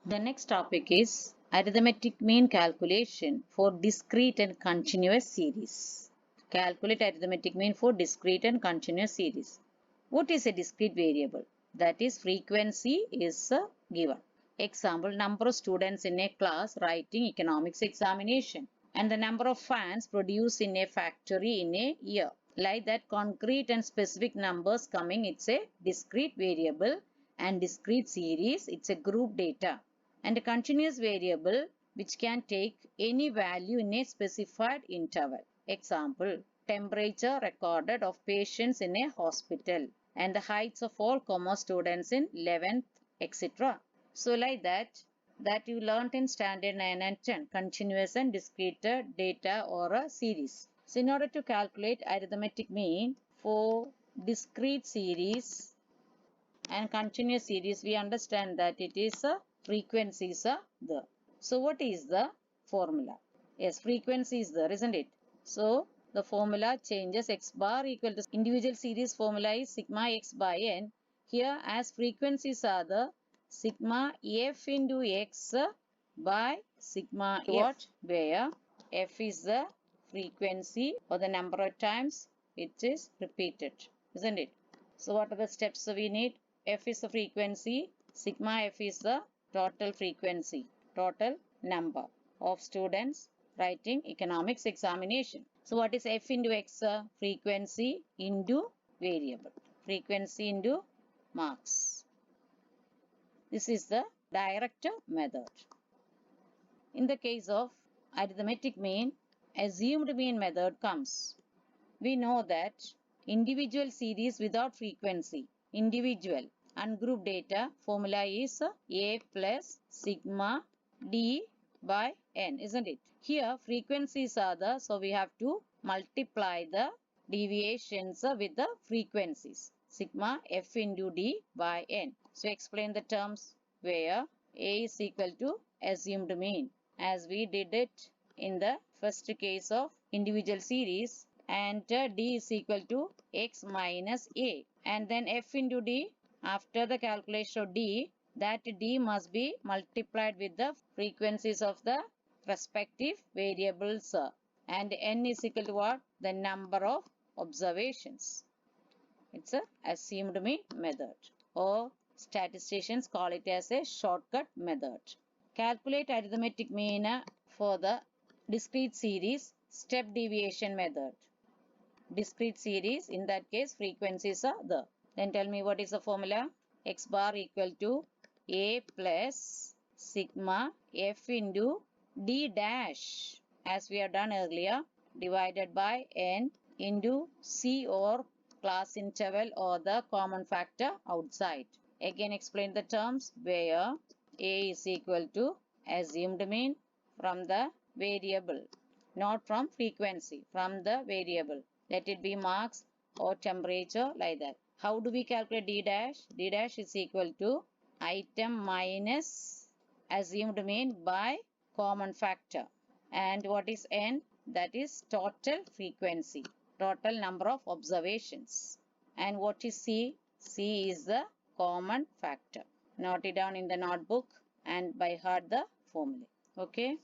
The next topic is arithmetic mean calculation for discrete and continuous series. Calculate arithmetic mean for discrete and continuous series. What is a discrete variable? That is, frequency is given. Example, number of students in a class writing economics examination and the number of fans produced in a factory in a year. Like that, concrete and specific numbers coming, it's a discrete variable, and discrete series, it's a group data. And a continuous variable which can take any value in a specified interval. Example, temperature recorded of patients in a hospital and the heights of all commerce students in 11th, etc. So like that you learnt in standard 9 and 10, continuous and discrete data or a series. So in order to calculate arithmetic mean for discrete series and continuous series, we understand that it is frequencies are there. So what is the formula? Yes, frequency is there, isn't it? So the formula changes. X bar equal to individual series formula is sigma x by n. Here, as frequencies are the sigma f into x by sigma what, where f is the frequency or the number of times it is repeated, isn't it? So what are the steps we need? F is the frequency, sigma f is the total frequency, total number of students writing economics examination. So what is f into x? Frequency into variable, frequency into marks. This is the direct method. In the case of arithmetic mean, assumed mean method comes. We know that individual series without frequency, individual ungroup data formula is a plus sigma d by n, isn't it? Here frequencies are the, so we have to multiply the deviations with the frequencies, sigma f into d by n. So explain the terms where a is equal to assumed mean, as we did it in the first case of individual series, and d is equal to x minus a, and then f into d. After the calculation of d, that d must be multiplied with the frequencies of the respective variables, and n is equal to what? The number of observations. It's a assumed mean method, or statisticians call it as a shortcut method. Calculate arithmetic mean for the discrete series step deviation method. Discrete series, in that case frequencies are there. Then tell me what is the formula? X bar equal to a plus sigma f into d dash, as we have done earlier, divided by n into c, or class interval, or the common factor outside. Again explain the terms where a is equal to assumed mean from the variable, not from frequency, from the variable. Let it be marks or temperature, like that. How do we calculate d dash? D dash is equal to item minus assumed mean by common factor. And what is n? That is total frequency, total number of observations. And what is c? C is the common factor. Note it down in the notebook and by heart the formula. Okay.